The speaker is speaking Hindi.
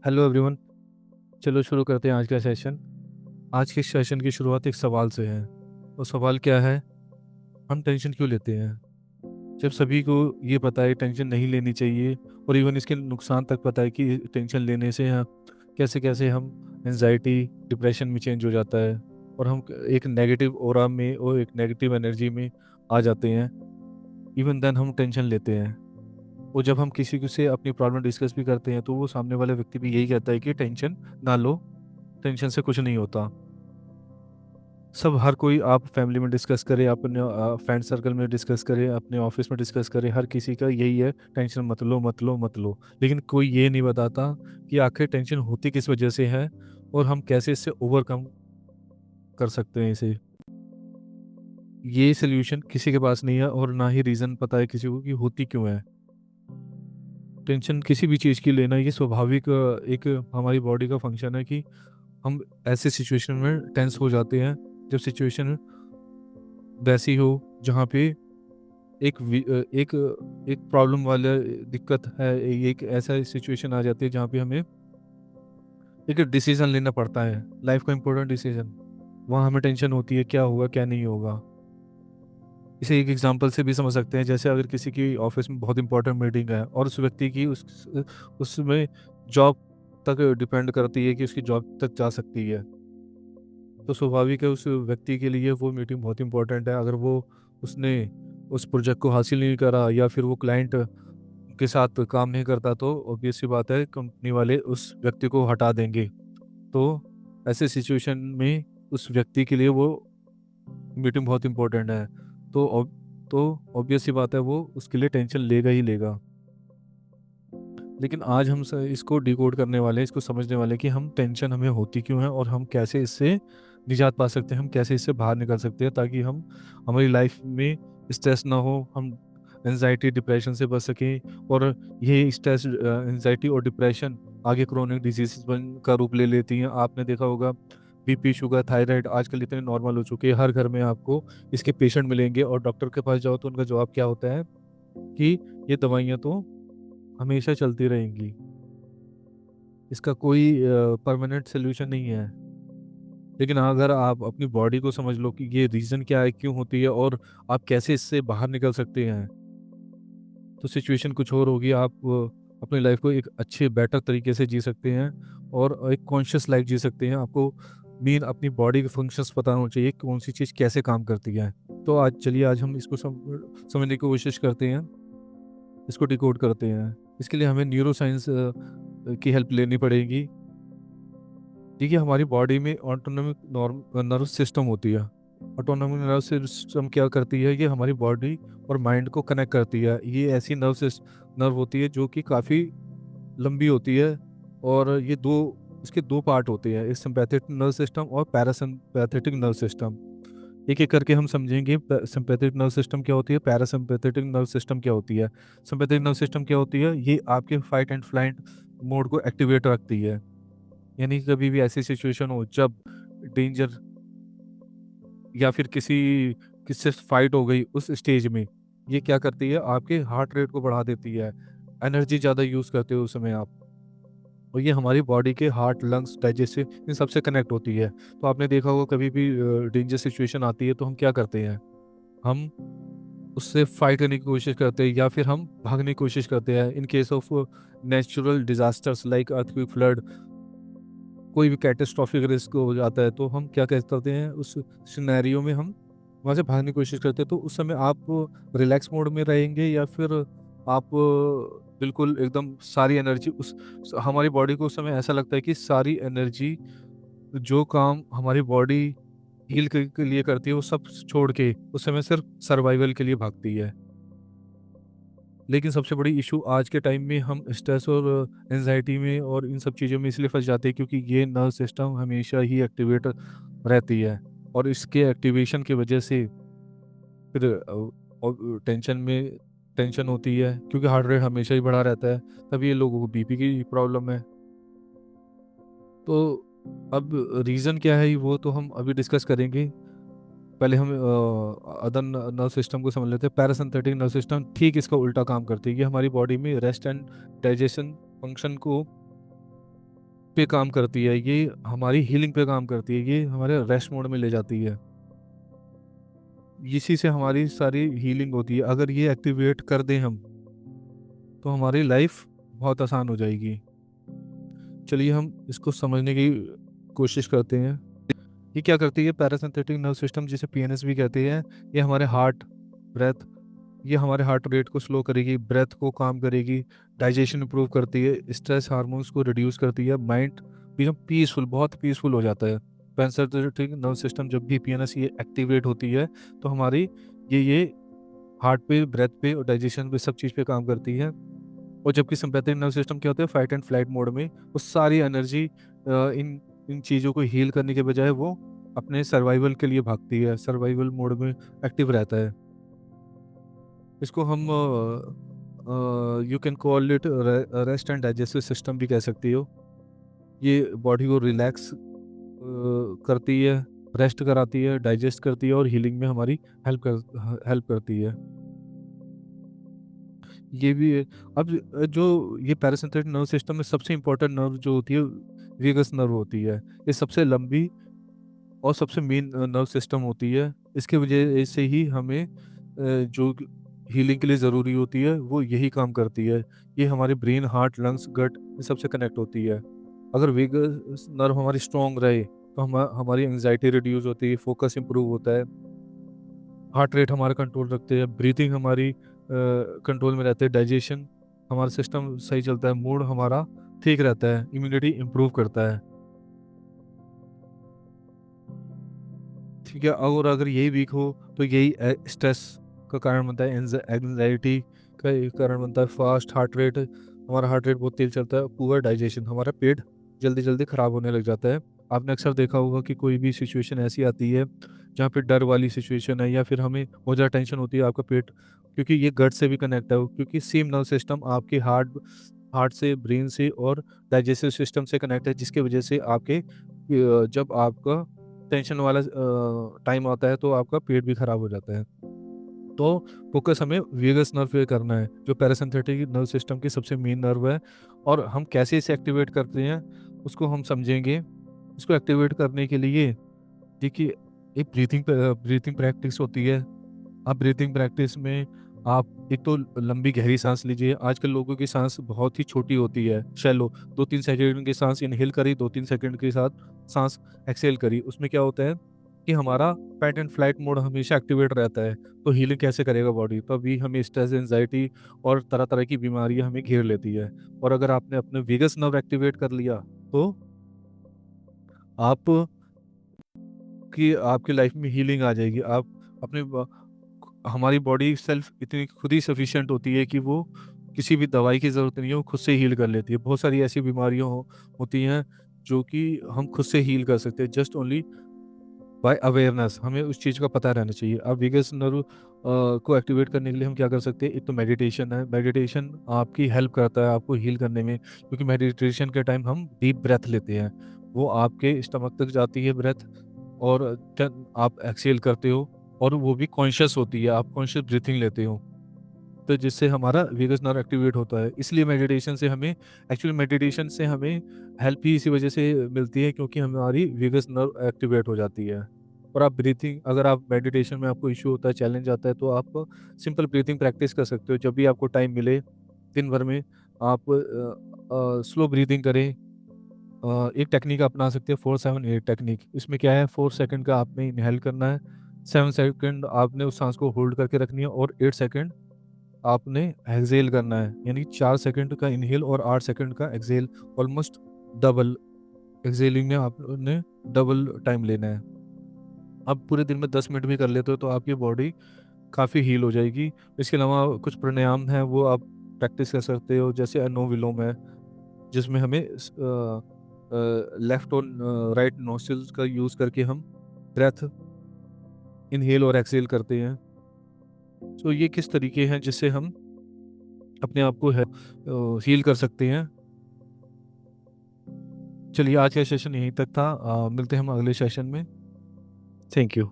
Hello everyone. चलो शुरू करते हैं आज का सेशन। आज के सेशन की शुरुआत एक सवाल से है। वो सवाल क्या है? हम टेंशन क्यों लेते हैं जब सभी को ये पता है टेंशन नहीं लेनी चाहिए, और इवन इसके नुकसान तक पता है कि टेंशन लेने से कैसे कैसे हम एनजाइटी डिप्रेशन में चेंज हो जाता है, और हम एक नेगेटिव ओरा में और एक नेगेटिव एनर्जी में आ जाते हैं। इवन देन हम टेंशन लेते हैं। और जब हम किसी को से अपनी प्रॉब्लम डिस्कस भी करते हैं तो वो सामने वाले व्यक्ति भी यही कहता है कि टेंशन ना लो, टेंशन से कुछ नहीं होता। सब हर कोई, आप फैमिली में डिस्कस करें, अपने फ्रेंड सर्कल में डिस्कस करें, अपने ऑफिस में डिस्कस करें, हर किसी का यही है, टेंशन मत लो मत लो मत लो। लेकिन कोई ये नहीं बताता कि आखिर टेंशन होती किस वजह से है और हम कैसे इससे ओवरकम कर सकते हैं इसे। ये सोल्यूशन किसी के पास नहीं है और ना ही रीज़न पता है किसी को कि होती क्यों है। टेंशन किसी भी चीज़ की लेना ये स्वाभाविक एक हमारी बॉडी का फंक्शन है कि हम ऐसे सिचुएशन में टेंस हो जाते हैं जब सिचुएशन वैसी हो जहाँ पे एक एक प्रॉब्लम वाला दिक्कत है। एक ऐसा सिचुएशन आ जाती है जहाँ पे हमें एक डिसीजन लेना पड़ता है, लाइफ का इम्पोर्टेंट डिसीजन। वहाँ हमें टेंशन होती है क्या होगा क्या नहीं होगा। इसे एक एग्जांपल से भी समझ सकते हैं, जैसे अगर किसी की ऑफिस में बहुत इंपॉर्टेंट मीटिंग है और उस व्यक्ति की उसमें जॉब तक डिपेंड करती है कि उसकी जॉब तक जा सकती है, तो स्वाभाविक है उस व्यक्ति के लिए वो मीटिंग बहुत इंपॉर्टेंट है। अगर वो उसने उस प्रोजेक्ट को हासिल नहीं करा या फिर वो क्लाइंट के साथ काम नहीं करता तो ऑब्वियस सी बात है कंपनी वाले उस व्यक्ति को हटा देंगे। तो ऐसे सिचुएशन में उस व्यक्ति के लिए वो मीटिंग बहुत इंपॉर्टेंट है। तो तो ऑब्वियस सी बात है वो उसके लिए टेंशन लेगा ही लेगा। लेकिन आज हम इसको डिकोड करने वाले हैं, इसको समझने वाले हैं कि हम टेंशन हमें होती क्यों है और हम कैसे इससे निजात पा सकते हैं, हम कैसे इससे बाहर निकल सकते हैं ताकि हम हमारी लाइफ में स्ट्रेस ना हो, हम एनजाइटी डिप्रेशन से बच सकें। और ये स्ट्रेस एनजाइटी और डिप्रेशन आगे क्रोनिक डिजीज का रूप ले लेती हैं। आपने देखा होगा बीपी शुगर थायराइड आजकल इतने नॉर्मल हो चुके हैं, हर घर में आपको इसके पेशेंट मिलेंगे। और डॉक्टर के पास जाओ तो उनका जवाब क्या होता है कि ये दवाइयाँ तो हमेशा चलती रहेंगी, इसका कोई परमानेंट सोल्यूशन नहीं है। लेकिन अगर आप अपनी बॉडी को समझ लो कि ये रीज़न क्या है, क्यों होती है और आप कैसे इससे बाहर निकल सकते हैं, तो सिचुएशन कुछ और होगी। आप अपनी लाइफ को एक अच्छे बेटर तरीके से जी सकते हैं और एक कॉन्शियस लाइफ जी सकते हैं। आपको मेन अपनी बॉडी के फंक्शंस पता होना चाहिए, कौन सी चीज़ कैसे काम करती है। तो आज चलिए आज हम इसको समझने की कोशिश करते हैं, इसको डिकोड करते हैं। इसके लिए हमें न्यूरो साइंस की हेल्प लेनी पड़ेगी। देखिए हमारी बॉडी में ऑटोनॉमिक नर्वस सिस्टम होती है। ऑटोनॉमिक नर्वस सिस्टम क्या करती है, ये हमारी बॉडी और माइंड को कनेक्ट करती है। ये ऐसी नर्व होती है जो कि काफ़ी लंबी होती है। और ये दो इसके दो पार्ट होते हैं, एक सिंपैथेटिक नर्व सिस्टम और पैरासिम्पैथेटिक नर्व सिस्टम। एक एक करके हम समझेंगे। सिंपैथेटिक नर्व सिस्टम क्या होती है, पैरासिम्पैथेटिक नर्व सिस्टम क्या होती है। सिंपैथेटिक नर्व सिस्टम क्या होती है, ये आपके फाइट एंड फ्लाइट मोड को एक्टिवेट रखती है। यानी कि कभी भी ऐसी सिचुएशन हो जब डेंजर या फिर किससे फाइट हो गई, उस स्टेज में ये क्या करती है, आपके हार्ट रेट को बढ़ा देती है, एनर्जी ज़्यादा यूज़ करते हो उस समय आप। और ये हमारी बॉडी के हार्ट लंग्स डाइजेस्टिव इन सब से कनेक्ट होती है। तो आपने देखा होगा कभी भी डेंजर सिचुएशन आती है तो हम क्या करते हैं, हम उससे फाइट करने की कोशिश करते हैं या फिर हम भागने की कोशिश करते हैं। In case of natural disasters like earthquake flood, कोई भी कैटेस्ट्रॉफिक रिस्क हो जाता है तो हम क्या करते हैं, उस सिनेरियो में हम वहाँ से भागने की कोशिश करते हैं। तो उस समय आप रिलैक्स मोड में रहेंगे या फिर आप बिल्कुल एकदम सारी एनर्जी उस हमारी बॉडी को उस समय ऐसा लगता है कि सारी एनर्जी जो काम हमारी बॉडी हील के लिए करती है वो सब छोड़ के उस समय सिर्फ सर्वाइवल के लिए भागती है। लेकिन सबसे बड़ी इशू आज के टाइम में हम स्ट्रेस और एंजाइटी में और इन सब चीज़ों में इसलिए फंस जाते हैं क्योंकि ये नर्व सिस्टम हमेशा ही एक्टिवेट रहती है। और इसके एक्टिवेशन की वजह से फिर टेंशन होती है क्योंकि हार्ट रेट हमेशा ही बढ़ा रहता है। तभी ये लोगों को बीपी की प्रॉब्लम है। तो अब रीज़न क्या है वो तो हम अभी डिस्कस करेंगे। पहले हम अदर नर्व सिस्टम को समझ लेते हैं। पैरासिम्पैथिक नर्व सिस्टम ठीक इसका उल्टा काम करती है। ये हमारी बॉडी में रेस्ट एंड डाइजेशन फंक्शन को पे काम करती है, ये हमारी हीलिंग पे काम करती है, ये हमारे रेस्ट मोड में ले जाती है। इसी से हमारी सारी हीलिंग होती है। अगर ये एक्टिवेट कर दें हम, तो हमारी लाइफ बहुत आसान हो जाएगी। चलिए हम इसको समझने की कोशिश करते हैं। ये क्या करती है? पैरासिम्पैथिक नर्व सिस्टम, जिसे पीएनएस भी कहते हैं, ये हमारे हार्ट ब्रेथ ये हमारे हार्ट रेट को स्लो करेगी, ब्रेथ को काम करेगी, डाइजेशन इंप्रूव करती है, स्ट्रेस हार्मोन्स को रिड्यूस करती है, माइंड भी हम पीसफुल, बहुत पीसफुल हो जाता है। पैरासिम्पैथिक नर्व सिस्टम जब भी पीएनएस ये एक्टिवेट होती है, तो हमारी ये हार्ट पे, ब्रेथ पे और डाइजेशन पे, सब चीज़ पे काम करती है। और जबकि सिंपैथेटिक नर्व सिस्टम क्या होता है? फाइट एंड फ्लाइट मोड में वो सारी एनर्जी इन इन चीज़ों को हील करने के बजाय वो अपने सर्वाइवल के लिए भागती है, सर्वाइवल मोड में एक्टिव रहता है। इसको हम you can call it rest and digestive system भी कह सकती हो। ये बॉडी को रिलैक्स करती है, रेस्ट कराती है, डाइजेस्ट करती है और हीलिंग में हमारी हेल्प करती है। ये भी है। अब जो ये पैरासिम्पैथिक नर्व सिस्टम में सबसे इम्पोर्टेंट नर्व जो होती है, वेगस नर्व होती है। ये सबसे लंबी और सबसे मेन नर्व सिस्टम होती है। इसके वजह से ही हमें जो हीलिंग के लिए ज़रूरी होती है वो यही काम करती है। ये हमारे ब्रेन, हार्ट, लंग्स, गट, इन सबसे कनेक्ट होती है। अगर वेगस नर्व हमारी स्ट्रॉन्ग रहे, तो हमारी एंग्जाइटी रिड्यूस होती है, फोकस इंप्रूव होता है, हार्ट रेट हमारा कंट्रोल रखते हैं, ब्रीथिंग हमारी कंट्रोल में रहती है, डाइजेशन हमारा सिस्टम सही चलता है, मूड हमारा ठीक रहता है, इम्यूनिटी इंप्रूव करता है। ठीक है। और अगर यही वीक हो, तो यही स्ट्रेस का कारण बनता है, एंजाइटी का एक कारण बनता है, फास्ट हार्ट रेट, हमारा हार्ट रेट बहुत तेज चलता है, पुअर डाइजेशन, हमारा पेट जल्दी जल्दी खराब होने लग जाता है। आपने अक्सर देखा होगा कि कोई भी सिचुएशन ऐसी आती है जहाँ पे डर वाली सिचुएशन है, या फिर हमें बहुत ज़्यादा टेंशन होती है, आपका पेट, क्योंकि ये गट से भी कनेक्ट है, क्योंकि सेम नर्व सिस्टम आपके हार्ट हार्ट से, ब्रेन से और डाइजेस्टिव सिस्टम से कनेक्ट है, जिसकी वजह से आपके जब आपका टेंशन वाला टाइम आता है, तो आपका पेट भी खराब हो जाता है। तो फोकस हमें वेगस नर्व पे करना है, जो पैरासिम्पैथिक नर्व सिस्टम की सबसे मेन नर्व है। और हम कैसे इसे एक्टिवेट करते हैं, उसको हम समझेंगे। इसको एक्टिवेट करने के लिए देखिए, एक ब्रीथिंग प्रैक्टिस होती है। आप ब्रीथिंग प्रैक्टिस में आप एक तो लंबी गहरी सांस लीजिए। आजकल लोगों की सांस बहुत ही छोटी होती है, शैलो। 2-3 सेकंड की सांस इनहेल करी, 2-3 सेकंड के साथ सांस एक्सहेल करी। उसमें क्या होता है कि हमारा फाइट एंड फ्लाइट मोड हमेशा एक्टिवेट रहता है। तो हीलिंग कैसे करेगा बॉडी? तो अभी हमें स्ट्रेस, एंजाइटी और तरह तरह की बीमारियां हमें घेर लेती है। और अगर आपने अपने वेगस नर्व एक्टिवेट कर लिया, तो आप कि आपकी लाइफ में हीलिंग आ जाएगी। आप अपने हमारी बॉडी सेल्फ इतनी खुद ही सफिशिएंट होती है कि वो किसी भी दवाई की ज़रूरत नहीं है, वो खुद से हील कर लेती है। बहुत सारी ऐसी बीमारियाँ होती हैं जो कि हम खुद से हील कर सकते हैं, जस्ट ओनली बाय अवेयरनेस। हमें उस चीज़ का पता रहना चाहिए। अब वेगस नर्व को एक्टिवेट करने के लिए हम क्या कर सकते हैं? एक तो मेडिटेशन है। मेडिटेशन आपकी हेल्प करता है आपको हील करने में, क्योंकि मेडिटेशन के टाइम हम डीप ब्रेथ लेते हैं। वो आपके स्टमक तक जाती है ब्रेथ, और आप एक्सहेल करते हो, और वो भी कॉन्शियस होती है, आप कॉन्शियस ब्रीथिंग लेते हो। तो जिससे हमारा वेगस नर्व एक्टिवेट होता है। इसलिए मेडिटेशन से हमें हेल्प ही इसी वजह से मिलती है, क्योंकि हमारी वेगस नर्व एक्टिवेट हो जाती है। और आप ब्रीथिंग, अगर आप मेडिटेशन में आपको इश्यू होता है, चैलेंज आता है, तो आप सिंपल ब्रीथिंग प्रैक्टिस कर सकते हो। जब भी आपको टाइम मिले दिन भर में, आप स्लो ब्रीथिंग करें। एक टेक्निक अपना सकते हैं, 4-7-8 टेक्निक। इसमें क्या है, 4 सेकंड का आपने इनहेल करना है, 7 सेकंड आपने उस सांस को होल्ड करके रखनी है, और 8 सेकंड आपने एक्सहेल करना है। यानी 4 सेकंड का इनहेल और 8 सेकंड का एक्सहेल, ऑलमोस्ट डबल। एक्सहेलिंग में आपने डबल टाइम लेना है। आप पूरे दिन में 10 मिनट भी कर लेते हो, तो आपकी बॉडी काफ़ी हील हो जाएगी। इसके अलावा कुछ प्राणायाम हैं, वो आप प्रैक्टिस कर सकते हो, जैसे अनुलोम विलोम है, जिसमें हमें लेफ्ट और राइट नोस्ट्रिल्स का यूज़ करके हम ब्रेथ इनहेल और एक्सहेल करते हैं। तो ये किस तरीके हैं जिससे हम अपने आप को हील कर सकते हैं। चलिए, आज का सेशन यहीं तक था। मिलते हैं हम अगले सेशन में। Thank you.